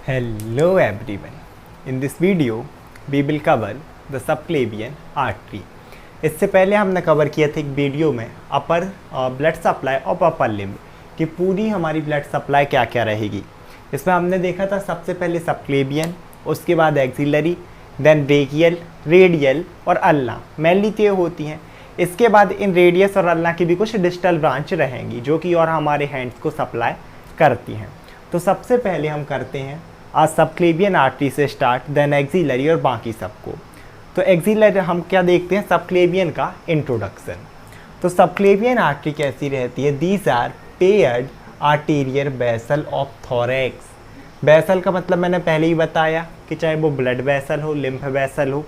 Hello everyone. In this video we will cover the subclavian artery. इससे पहले हमने cover किया था एक वीडियो में अपर ब्लड सप्लाई और अपर लिम्ब की पूरी हमारी ब्लड सप्लाई क्या क्या रहेगी। इसमें हमने देखा था सबसे पहले सबक्लेवियन, उसके बाद एक्सिलरी, देन ब्रेकियल, रेडियल और अल्ना मेनली तो होती हैं। इसके बाद इन रेडियस और अल्ना की भी कुछ डिस्टल ब्रांच रहेंगी जो कि और हमारे हैंड्स को सप्लाई करती हैं। तो सबसे पहले हम करते हैं आज सबक्लेवियन आर्टरी से स्टार्ट, देन एक्सिलरी और बाकी सबको। तो एक्सिलरी हम क्या देखते हैं, सबक्लेवियन का इंट्रोडक्शन। तो सबक्लेवियन आर्टरी कैसी रहती है, these are paired arterial vessel of thorax. Vessel का मतलब मैंने पहले ही बताया कि चाहे वो ब्लड वेसल हो, लिम्फ वेसल हो,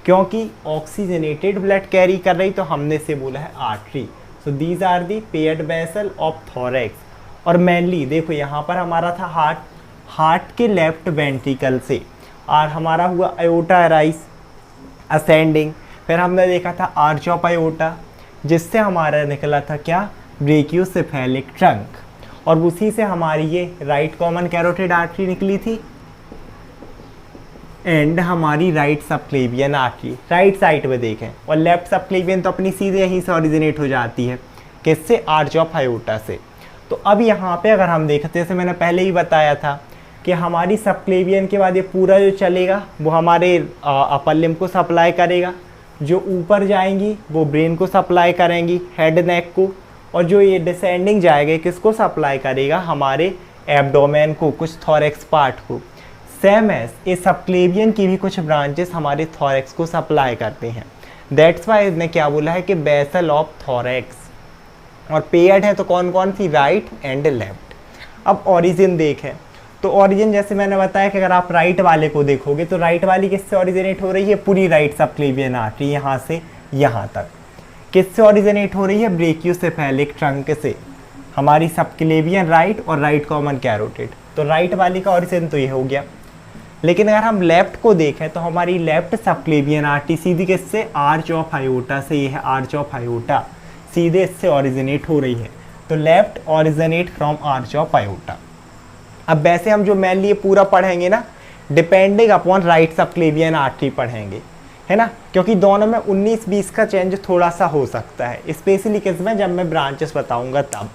क्योंकि ऑक्सीजनेटेड ब्लड कैरी कर रही तो हमने से बोला है artery. So these are the paired vessel of thorax. और मेनली देखो यहाँ पर हमारा था हार्ट के लेफ्ट वेंट्रिकल से, और हमारा हुआ अयोटा राइज असेंडिंग। फिर हमने देखा था आर्च ऑफ अयोटा, जिससे हमारा निकला था क्या, ब्रेकियोसेफेलिक ट्रंक, और उसी से हमारी ये राइट कॉमन कैरोटिड आर्टरी निकली थी एंड हमारी right subclavian artery right side में देखें। और लेफ्ट सबक्लेवियन तो अपनी सीधे यहीं से ओरिजिनेट हो जाती है, किससे, आर्च ऑफ अयोटा से। तो अब यहाँ पे अगर हम देखते हैं, जैसे मैंने पहले ही बताया था कि हमारी सबक्लेवियन के बाद ये पूरा जो चलेगा वो हमारे अपर लिम्ब को सप्लाई करेगा, जो ऊपर जाएंगी वो ब्रेन को सप्लाई करेंगी, हेड नेक को, और जो ये डिसेंडिंग जाएगा किसको सप्लाई करेगा, हमारे एब्डोमेन को, कुछ थोरैक्स पार्ट को। सेम एज ये सबक्लेवियन की भी कुछ ब्रांचेस हमारे थोरैक्स को सप्लाई करते हैं। दैट्स वाई इसने क्या बोला है कि वेसल ऑफ थोरैक्स, और पेयर्ड है तो कौन कौन सी, राइट एंड लेफ्ट। अब ओरिजिन देखें, तो ओरिजिन जैसे मैंने बताया कि अगर आप राइट वाले को देखोगे तो राइट वाली किससे ओरिजिनेट हो रही है, पूरी राइट सबक्लेवियन आर्टरी यहाँ से यहाँ तक किससे ओरिजिनेट हो रही है, ब्रेकियोसेफेलिक ट्रंक से, हमारी सबक्लेवियन राइट और राइट कॉमन कैरोटिड। तो राइट वाली का ओरिजिन तो ये हो गया। लेकिन अगर हम लेफ्ट को देखें तो हमारी लेफ्ट सबक्लेवियन आर्टरी सीधी किससे, आर्च ऑफ अयोटा से, ये है आर्च ऑफ अयोटा, सीधे इससे ओरिजिनेट हो रही है। तो left originate from arch of aorta. अब वैसे हम जो मेनली ये पूरा पढ़ेंगे ना, depending upon right subclavian artery पढ़ेंगे, है ना, क्योंकि दोनों में 19-20 का चेंज थोड़ा सा हो सकता है, स्पेशली किसमें, जब मैं ब्रांचेस बताऊंगा तब।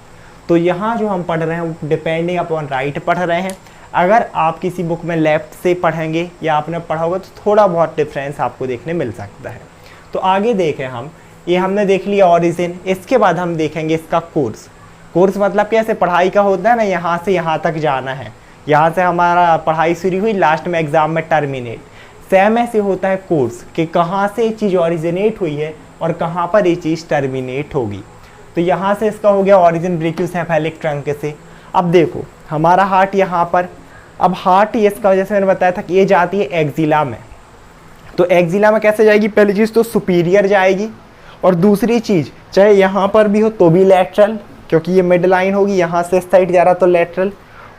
तो यहाँ जो हम पढ़ रहे हैं डिपेंडिंग अपॉन राइट पढ़ रहे हैं। अगर आप किसी बुक में लेफ्ट से पढ़ेंगे या आपने पढ़ा होगा तो थोड़ा बहुत डिफरेंस आपको देखने मिल सकता है। तो आगे देखें हम, ये हमने देख लिया ओरिजिन। इसके बाद हम देखेंगे इसका कोर्स। कोर्स मतलब कैसे पढ़ाई का होता है ना, यहाँ से यहाँ तक जाना है, यहाँ से हमारा पढ़ाई शुरू हुई, लास्ट में एग्जाम में टर्मिनेट। सेम ऐसे होता है कोर्स कि कहाँ से ये चीज़ ओरिजिनेट हुई है और कहाँ पर ये चीज़ टर्मिनेट होगी। तो यहाँ से इसका हो गया ओरिजिन ब्रेकियोसेफेलिक ट्रंक से। अब देखो हमारा हार्ट यहाँ पर, अब हार्ट ये इसका जैसे मैंने बताया था कि ये जाती है एक्जिला में। तो एक्जिला में कैसे जाएगी, पहली चीज़ तो सुपीरियर जाएगी, और दूसरी चीज़ चाहे यहाँ पर भी हो तो भी लैटरल, क्योंकि ये मिड लाइन होगी, यहाँ से इस साइड जा रहा तो लैटरल,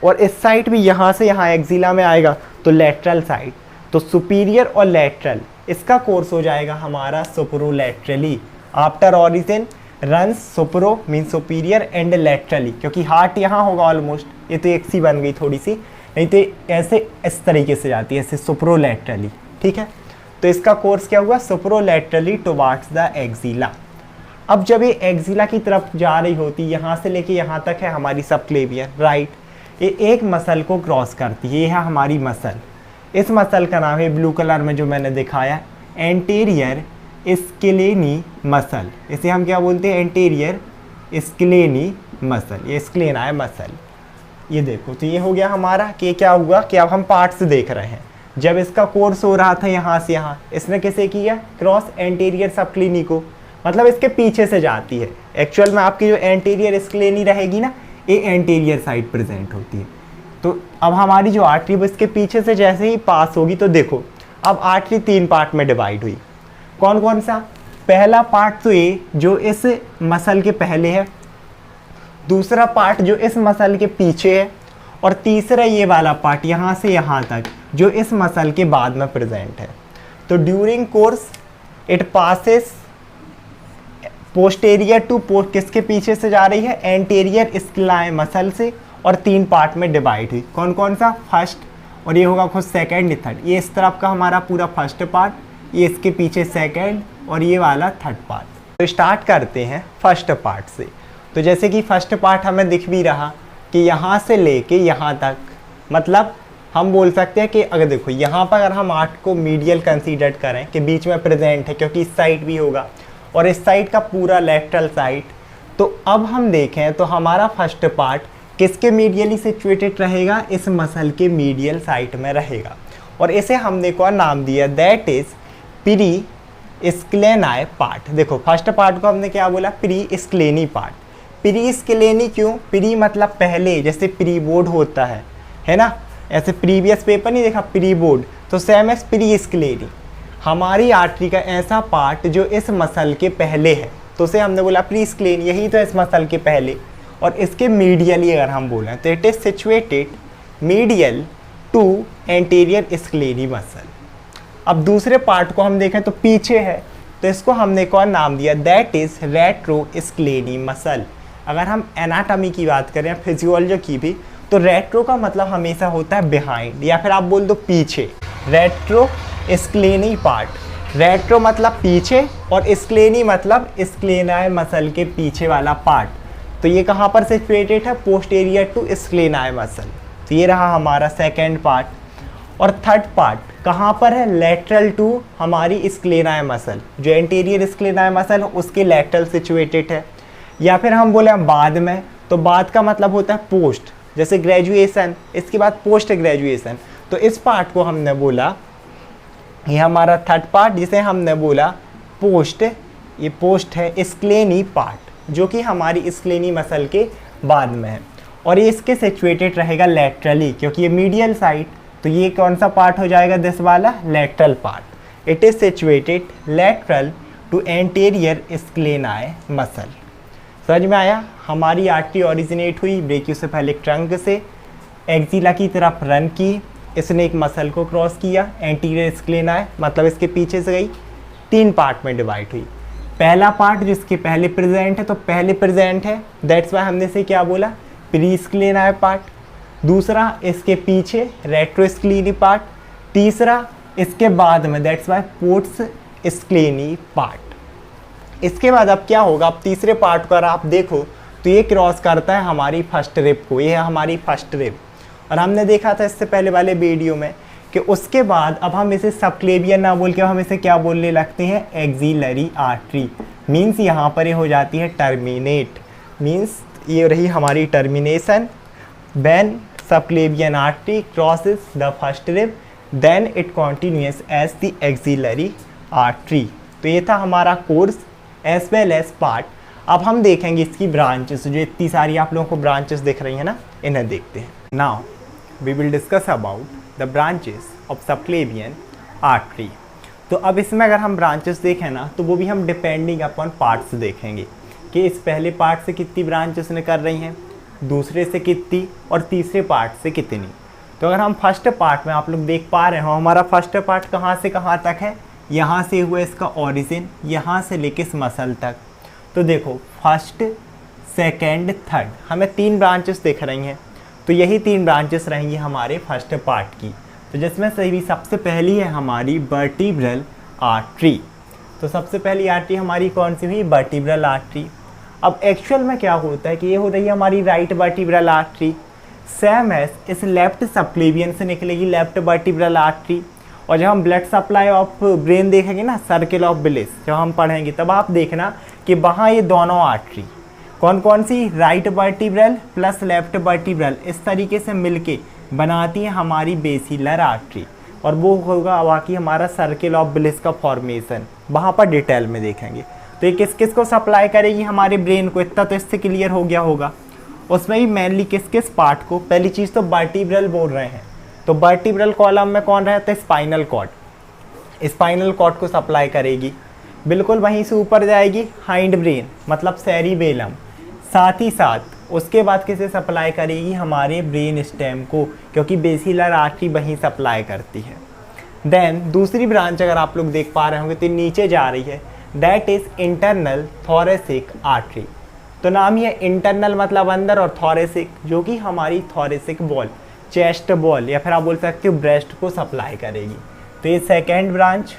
और इस साइड भी यहाँ से यहाँ एक्जिला में आएगा तो लैटरल साइड। तो सुपीरियर और लैटरल इसका कोर्स हो जाएगा हमारा superolaterally. After origin runs supero mean superior and laterally, क्योंकि हार्ट यहाँ होगा ऑलमोस्ट, ये तो एक सी बन गई थोड़ी सी, नहीं तो ऐसे इस तरीके से जाती है, ऐसे सुपरोलैटरली, ठीक है। तो इसका कोर्स क्या हुआ, सुपरोलैटरली टुवार्ड्स द एक्जिला। अब जब ये एक्जिला की तरफ जा रही होती, यहाँ से लेके यहाँ तक है हमारी सबक्लेवियन राइट, ये एक मसल को क्रॉस करती है, ये है हमारी मसल। इस मसल का नाम है ब्लू कलर में जो मैंने दिखाया, एंटीरियर स्क्लेनी मसल। इसे हम क्या बोलते हैं, एंटीरियर स्क्लेनी मसल, ये स्क्लेना है मसल। ये देखो, तो ये हो गया हमारा कि क्या हुआ कि अब हम पार्ट्स देख रहे हैं। जब इसका कोर्स हो रहा था यहाँ से यहाँ, इसने किसे किया, क्रॉस एंटीरियर सबक्लेनी को, मतलब इसके पीछे से जाती है। एक्चुअल में आपकी जो एंटीरियर स्क्लेनी रहेगी ना, ये एंटीरियर साइड प्रेजेंट होती है। तो अब हमारी जो आर्टरी वो इसके पीछे से जैसे ही पास होगी, तो देखो अब आर्टरी 3 पार्ट में डिवाइड हुई। कौन कौन सा, पहला पार्ट तो ये जो इस मसल के पहले है, दूसरा पार्ट जो इस मसल के पीछे है, और तीसरा ये वाला पार्ट यहाँ से यहाँ तक जो इस मसल के बाद में प्रेजेंट है। तो during course it passes posterior to post, किसके पीछे से जा रही है, एंटीरियर स्क्लेनाई मसल से, और 3 पार्ट में डिवाइड हुई। कौन कौन सा, फर्स्ट और ये होगा खुद सेकंड थर्ड। ये इस तरफ का हमारा पूरा फर्स्ट पार्ट, ये इसके पीछे सेकंड और ये वाला थर्ड पार्ट। तो स्टार्ट करते हैं फर्स्ट पार्ट से। तो जैसे कि फर्स्ट पार्ट हमें दिख भी रहा कि यहाँ से लेके यहाँ तक, मतलब हम बोल सकते हैं कि अगर देखो यहाँ पर अगर हम 8 को मीडियल कंसीडर करें कि बीच में प्रेजेंट है, क्योंकि इस साइड भी होगा और इस साइड का पूरा लेटरल साइड। तो अब हम देखें तो हमारा फर्स्ट पार्ट किसके मीडियली सिचुएटेड रहेगा, इस मसल के मीडियल साइड में रहेगा और इसे हमने कौन नाम दिया, दैट इज प्री स्क्लेनाई पार्ट। देखो फर्स्ट पार्ट को हमने क्या बोला, प्री स्क्लेनी पार्ट। प्री स्क्लेनी क्यों, प्री मतलब पहले, जैसे प्री बोर्ड होता है ना, ऐसे प्रीवियस पेपर नहीं देखा प्री बोर्ड, तो सेम एस प्री स्क्लेनी। हमारी आर्टरी का ऐसा पार्ट जो इस मसल के पहले है, तो उसे हमने बोला प्री स्क्लेनी, यही तो इस मसल के पहले। और इसके मीडियली अगर हम बोलें तो it is situated medial to anterior scaleni muscle. अब दूसरे पार्ट को हम देखें तो पीछे है, तो इसको हमने कौन नाम दिया, दैट इज रेट्रो स्क्लेनी मसल। अगर हम एनाटॉमी की बात करें, फिजियोलॉजी की भी, तो रेट्रो का मतलब हमेशा होता है बिहाइंड, या फिर आप बोल दो पीछे। रेट्रो स्क्लेनी पार्ट, रेट्रो मतलब पीछे और स्क्लेनी मतलब स्क्लेनाई मसल के पीछे वाला पार्ट। तो ये कहाँ पर सिचुएटेड है, पोस्टीरियर टू स्क्लेनाई मसल। तो ये रहा हमारा सेकेंड पार्ट। और थर्ड पार्ट कहाँ पर है, लेटरल टू हमारी स्क्लेनाई मसल, जो एंटीरियर स्क्लेनाई मसल है उसके लेटरल सिचुएटेड है। या फिर हम बोले बाद में, तो बाद का मतलब होता है पोस्ट, जैसे ग्रेजुएशन, इसके बाद पोस्ट ग्रेजुएशन। तो इस पार्ट को हमने बोला, ये हमारा थर्ड पार्ट जिसे हमने बोला पोस्ट, ये पोस्ट है स्क्लेनी पार्ट, जो कि हमारी स्क्लेनी मसल के बाद में है। और ये इसके सिचुएटेड रहेगा लेटरली, क्योंकि ये मीडियल साइड, तो ये कौन सा पार्ट हो जाएगा, दिस वाला lateral part. It is situated lateral to anterior scaleni muscle. समझ में आया, हमारी आर्टरी ओरिजिनेट हुई ब्रेकियोसेफेलिक ट्रंक से, एक्सिला की तरफ रन की, इसने एक मसल को क्रॉस किया, एंटीरियर स्क्लेनाई मतलब इसके पीछे से गई, 3 पार्ट में डिवाइड हुई। पहला पार्ट जिसके पहले प्रेजेंट है, तो पहले प्रेजेंट है, दैट्स वाई हमने से क्या बोला, प्री स्क्लेनाई पार्ट। दूसरा इसके पीछे रेट्रो स्क्लेनी पार्ट। तीसरा इसके बाद में, दैट्स वाई पोस्ट स्क्लेनी पार्ट। इसके बाद अब क्या होगा, अब तीसरे पार्ट को अगर आप देखो तो ये क्रॉस करता है हमारी फर्स्ट रिब को, ये है हमारी फर्स्ट रिब। और हमने देखा था इससे पहले वाले वीडियो में कि उसके बाद अब हम इसे सबक्लेवियन ना बोल के हम इसे क्या बोलने लगते हैं, एक्सिलरी आर्टरी। मीन्स यहाँ पर ये हो जाती है टर्मिनेट, मीन्स ये रही हमारी termination. When subclavian artery crosses the first rib then it continues as the axillary artery. तो ये था हमारा course as well as part. अब हम देखेंगे इसकी ब्रांचेस, जो इतनी सारी आप लोगों को ब्रांचेस दिख रही हैं ना, इन्हें देखते हैं। Now we will discuss about the branches of subclavian artery. तो अब इसमें अगर हम ब्रांचेस देखें ना, तो वो भी हम डिपेंडिंग अपॉन पार्ट्स देखेंगे कि इस पहले पार्ट से कितनी ब्रांचेस निकल रही हैं, दूसरे से कितनी और तीसरे पार्ट से कितनी। तो अगर हम फर्स्ट पार्ट में आप लोग देख पा रहे हो, हमारा फर्स्ट पार्ट कहाँ से कहाँ तक है, यहाँ से हुआ इसका ओरिजिन, यहाँ से लेके इस मसल तक। तो देखो फर्स्ट सेकेंड थर्ड हमें 3 ब्रांचेस दिख रही हैं, तो यही 3 ब्रांचेस रहेंगी हमारे फर्स्ट पार्ट की। तो जिसमें से भी सबसे पहली है हमारी वर्टिब्रल आर्टरी। तो सबसे पहली आर्टरी हमारी कौन सी हुई, वर्टिब्रल आर्टरी। अब एक्चुअल में क्या होता है कि ये हो रही है हमारी right vertebral artery, same as इस लेफ्ट सबक्लेवियन से निकलेगी लेफ्ट वर्टिब्रल आर्टरी। और जब हम ब्लड सप्लाई ऑफ ब्रेन देखेंगे ना, सर्किल ऑफ ब्लिस जब हम पढ़ेंगे, तब आप देखना कि वहाँ ये दोनों आर्टरी कौन कौन सी, right vertebral plus left vertebral, इस तरीके से मिलके बनाती है हमारी बेसिलर आर्टरी। और वो होगा बाकी हमारा सर्किल ऑफ ब्लिस का फॉर्मेशन, वहाँ पर डिटेल में देखेंगे। तो ये किस किस को सप्लाई करेगी, हमारे ब्रेन को, इतना तो इससे क्लियर हो गया होगा। उसमें भी मेनली किस किस पार्ट को, पहली चीज़ तो वर्टिब्रल बोल रहे हैं, तो वर्टिब्रल कॉलम में कौन रहता है, स्पाइनल कॉर्ड। स्पाइनल कॉर्ड को सप्लाई करेगी, बिल्कुल वहीं से ऊपर जाएगी हाइंड ब्रेन मतलब सेरिबेलम, साथ ही साथ उसके बाद किसे सप्लाई करेगी, हमारे ब्रेन स्टेम को, क्योंकि बेसिलर आर्टरी वहीं सप्लाई करती है। देन दूसरी ब्रांच अगर आप लोग देख पा रहे होंगे तो नीचे जा रही है, that is internal thoracic artery. तो नाम ही है इंटरनल मतलब अंदर, और थोरेसिक जो कि हमारी थोरेसिक वॉल चेस्ट वॉल या फिर आप बोल सकते हो ब्रेस्ट को सप्लाई करेगी। तो ये सेकेंड ब्रांच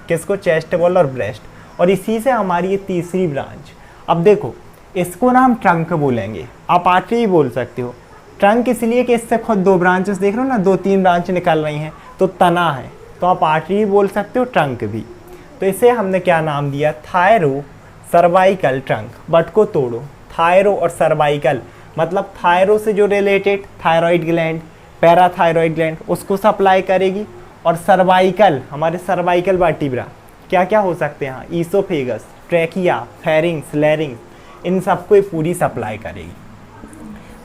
किसको, चेस्ट वॉल और ब्रेस्ट, और इसी से हमारी ये तीसरी ब्रांच। अब देखो इसको ना हम ट्रंक बोलेंगे, आप आर्टरी ही बोल सकते हो। ट्रंक इसलिए कि इससे खुद दो ब्रांचेस देख रहे हो ना, 2-3 ब्रांच निकल रही हैं, तो तना है, तो आप आर्टरी ही बोल सकते हो, ट्रंक भी। तो इसे हमने क्या नाम दिया, थायरो सर्वाइकल ट्रंक। बट को तोड़ो, थायरो और सर्वाइकल मतलब थायरो से जो related thyroid gland, parathyroid gland उसको सप्लाई करेगी, और सर्वाइकल हमारे सर्वाइकल वर्टिब्रा क्या क्या हो सकते हैं, ईसोफेगस, ट्रैकिया, फेरिंग्स, लैरिंग्स, इन सबको ये पूरी सप्लाई करेगी।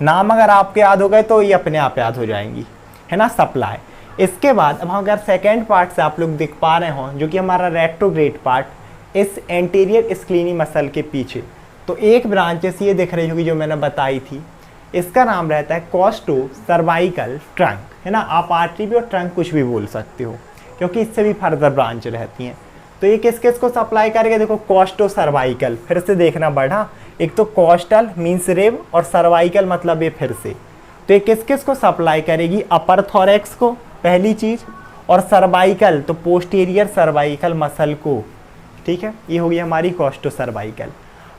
नाम अगर आपके याद हो गए तो ये अपने आप याद हो जाएंगी, है ना, सप्लाई। इसके बाद अब अगर सेकेंड पार्ट से आप लोग देख पा रहे हो, जो कि हमारा रेट्रोग्रेड पार्ट, इस एंटीरियर स्क्लीनी मसल के पीछे, तो एक ब्रांचेस ये दिख रही होगी जो मैंने बताई थी, इसका नाम रहता है कॉस्टो सर्वाइकल ट्रंक, है ना। आप आर्टरी भी और ट्रंक कुछ भी बोल सकते हो, क्योंकि इससे भी फर्दर ब्रांच रहती हैं। तो ये किस किस को सप्लाई करेगा, देखो कॉस्टो सर्वाइकल, फिर से देखना बढ़ा, एक तो कॉस्टल मीन्स रेब और सर्वाइकल मतलब ये फिर से, तो ये किस किस को सप्लाई करेगी, अपर थोरैक्स को पहली चीज़, और सर्वाइकल तो पोस्टीरियर सर्वाइकल मसल को, ठीक है। ये होगी हमारी कॉस्टो सर्वाइकल।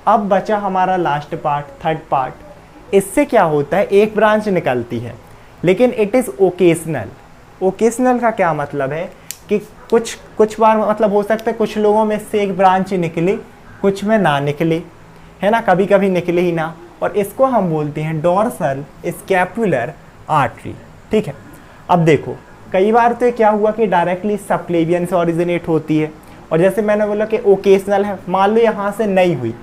अब बचा हमारा लास्ट पार्ट, थर्ड पार्ट। इससे क्या होता है, एक ब्रांच निकलती है लेकिन इट इज़ ओकेजनल। ओकेजनल का क्या मतलब है कि कुछ बार मतलब हो सकता है कुछ लोगों में से एक ब्रांच निकले, कुछ में ना निकले, है ना, कभी कभी निकले ही ना, और इसको हम बोलते हैं डोर्सल स्कैपुलर आर्टरी, ठीक है। अब देखो कई बार तो क्या हुआ कि डायरेक्टली सबक्लेवियन से ओरिजिनेट होती है, और जैसे मैंने बोला कि ओकेजनल है, मान लो यहाँ से नहीं हुई,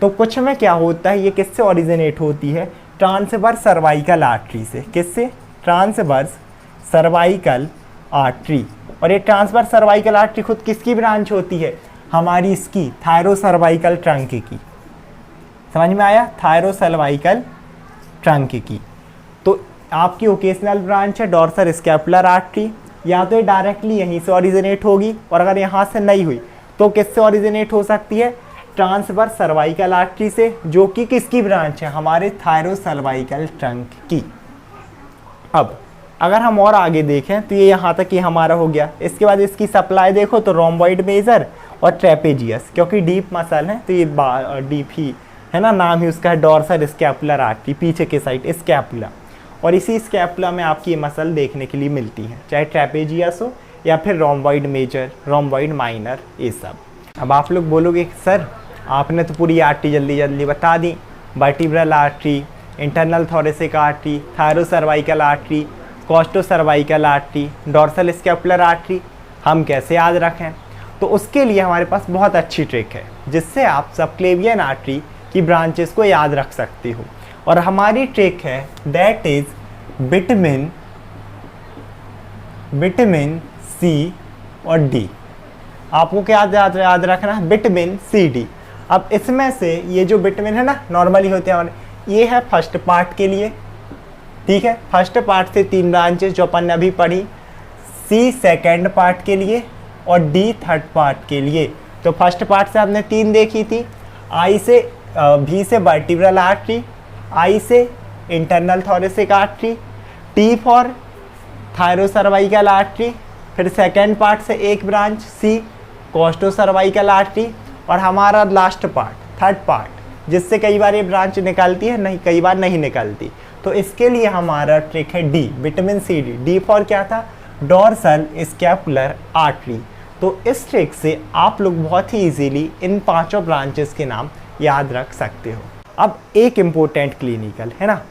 तो कुछ में क्या होता है, ये किससे ओरिजिनेट होती है, ट्रांसवर्स सर्वाइकल आर्टरी से। किससे, ट्रांसवर्स सर्वाइकल आर्टरी। और ये ट्रांसवर्स सर्वाइकल आर्टरी खुद किसकी ब्रांच होती है, हमारी इसकी थायरो सर्वाइकल ट्रंक की। समझ में आया, थायरो सर्वाइकल ट्रंक की। तो आपकी ओकेजनल ब्रांच है डोर्सल स्कैपुलर आर्टरी, या तो ये डायरेक्टली यहीं से ओरिजिनेट होगी, और अगर यहाँ से नहीं हुई तो किससे ओरिजिनेट हो सकती है, ट्रांसवर्स सर्वाइकल आर्टरी से, जो कि किसकी ब्रांच है, हमारे थायरो सर्वाइकल ट्रंक की। अब अगर हम और आगे देखें तो ये यहाँ तक ये हमारा हो गया। इसके बाद इसकी सप्लाई देखो तो रोम्बॉइड मेजर और ट्रेपेजियस, क्योंकि डीप मसल है तो ये डीप ही है ना, नाम ही उसका है डोर्सल स्कैपुलर आर्टरी, पीछे के साइड स्कैपुला, और इसी स्कैपुला में आपकी ये मसल देखने के लिए मिलती है, चाहे ट्रेपेजियस हो या फिर रोम्बॉइड मेजर, रोम्बॉइड माइनर, ये सब। अब आप लोग बोलोगे सर आपने तो पूरी आर्टरी जल्दी जल्दी बता दी, vertebral artery, internal thoracic artery, thyro cervical artery, costo cervical artery, dorsal scapular artery, हम कैसे याद रखें। तो उसके लिए हमारे पास बहुत अच्छी ट्रिक है जिससे आप सबक्लेवियन आर्टरी की ब्रांचेस को याद रख सकते हो, और हमारी ट्रिक है दैट इज विटामिन सी और डी। आपको क्या याद रखना है, विटामिन सी डी। अब इसमें से ये जो विटामिन है ना नॉर्मली होते हैं, ये है फर्स्ट पार्ट के लिए, ठीक है। फर्स्ट पार्ट से 3 ब्रांचेस जो अपन ने अभी पढ़ी, सी सेकेंड पार्ट के लिए और डी थर्ड पार्ट के लिए। तो फर्स्ट पार्ट से आपने 3 देखी थी, वी से वर्टिब्रल आर्टरी, आई से internal thoracic artery, T for thyro cervical artery, फिर सेकेंड पार्ट से एक ब्रांच सी कॉस्टो सर्वाइकल आर्टरी, और हमारा लास्ट पार्ट थर्ड पार्ट जिससे कई बार ये ब्रांच निकलती है, नहीं कई बार नहीं निकलती। तो इसके लिए हमारा ट्रिक है D, vitamin C D. D for क्या था, डोर्सल स्कैपुलर आर्टरी। तो इस ट्रिक से आप लोग बहुत ही इजीली इन 5 ब्रांचेस के नाम याद रख सकते हो। अब एक इम्पोर्टेंट क्लिनिकल है ना,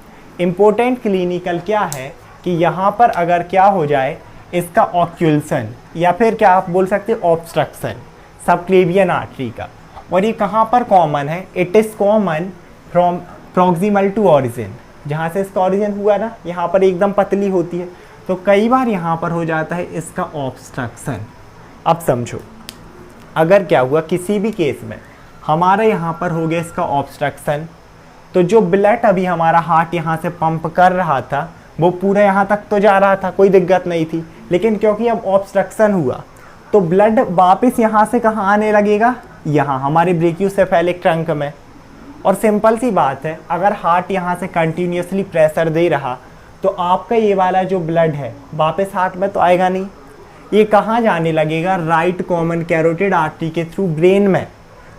इम्पोर्टेंट क्लिनिकल क्या है कि यहाँ पर अगर क्या हो जाए, इसका ऑक्यूल्सन या फिर क्या आप बोल सकते हो ऑब्स्ट्रक्शन सबक्लेवियन आर्टरी का, और ये कहाँ पर कॉमन है, it is common from proximal to origin, जहाँ से इसका ऑरिजिन हुआ ना यहाँ पर एकदम पतली होती है, तो कई बार यहाँ पर हो जाता है इसका ऑब्स्ट्रक्शन। अब समझो अगर क्या हुआ किसी भी केस में हमारे यहाँ पर हो गया इसका ऑब्स्ट्रक्शन, तो जो ब्लड अभी हमारा हार्ट यहाँ से पंप कर रहा था वो पूरा यहाँ तक तो जा रहा था, कोई दिक्कत नहीं थी, लेकिन क्योंकि अब ऑब्स्ट्रक्शन हुआ तो ब्लड वापस यहाँ से कहाँ आने लगेगा, यहाँ हमारे ब्रेकियोसेफेलिक ट्रंक में। और सिंपल सी बात है, अगर हार्ट यहाँ से कंटिन्यूसली प्रेशर दे रहा तो आपका ये वाला जो ब्लड है वापस हार्ट में तो आएगा नहीं, ये कहाँ जाने लगेगा, राइट कॉमन कैरोटिड आर्टरी के थ्रू ब्रेन में।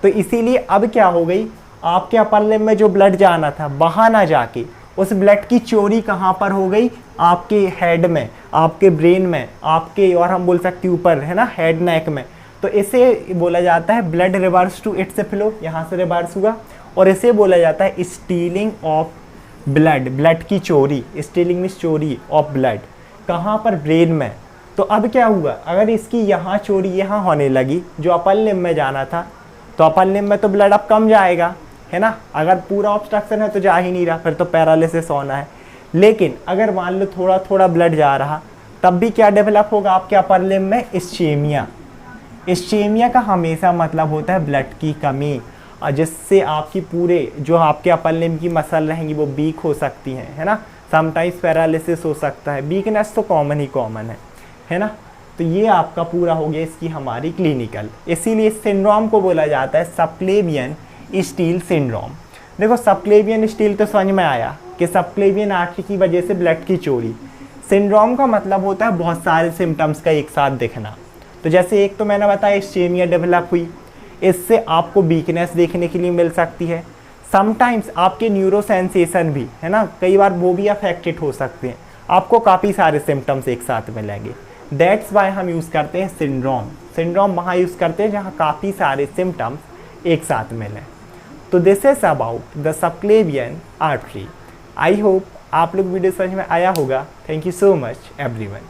तो इसीलिए अब क्या हो गई, आपके अपर लिम्ब में जो ब्लड जाना था वहाँ ना जाके उस ब्लड की चोरी कहाँ पर हो गई, आपके हेड में, आपके ब्रेन में, आपके, और हम बोल सकते ऊपर है ना, हेड नेक में। तो इसे बोला जाता है blood reverse to its flow, यहाँ से रिवर्स हुआ, और इसे बोला जाता है स्टीलिंग ऑफ ब्लड, ब्लड की चोरी। स्टीलिंग मीन्स चोरी ऑफ ब्लड, कहाँ पर, ब्रेन में। तो अब क्या हुआ, अगर इसकी यहाँ चोरी यहाँ होने लगी जो अपर लिम्ब में जाना था, तो अपर लिम्ब में तो ब्लड अब कम जाएगा, है ना। अगर पूरा ऑब्स्ट्रक्शन है तो जा ही नहीं रहा, फिर तो पैरालिसिस होना है। लेकिन अगर मान लो थोड़ा थोड़ा ब्लड जा रहा, तब भी क्या डेवलप होगा आपके अपर लिम्ब में, इस्चेमिया। इस्चेमिया का हमेशा मतलब होता है ब्लड की कमी, जिससे आपकी पूरे जो आपके अपर लिम्ब की मसल रहेंगी वो वीक हो सकती हैं, है ना। समटाइम्स पैरालिसिस हो सकता है, वीकनेस तो कॉमन ही कॉमन है ना। तो ये आपका पूरा हो गया इसकी हमारी क्लिनिकल। इसीलिए इस सिंड्रोम को बोला जाता है सबक्लेवियन स्टील सिंड्रोम। देखो सबक्लेवियन स्टील तो समझ में आया कि सबक्लेवियन आर्टरी की वजह से ब्लड की चोरी। सिंड्रोम का मतलब होता है बहुत सारे सिम्टम्स का एक साथ दिखना। तो जैसे एक तो मैंने बताया इस्चेमिया डेवलप हुई, इससे आपको वीकनेस देखने के लिए मिल सकती है। समटाइम्स आपके न्यूरो सेंसेशन भी, है ना, कई बार वो भी अफेक्टेड हो सकते हैं, आपको काफ़ी सारे सिम्टम्स एक साथ मिलेंगे। दैट्स वाई हम यूज़ करते हैं सिंड्रोम। सिंड्रोम वहाँ यूज़ करते हैं जहाँ काफ़ी सारे सिम्टम्स एक साथ मिलें। तो this is about the subclavian artery. I hope आप लोग वीडियो समझ में आया होगा। Thank you so much everyone.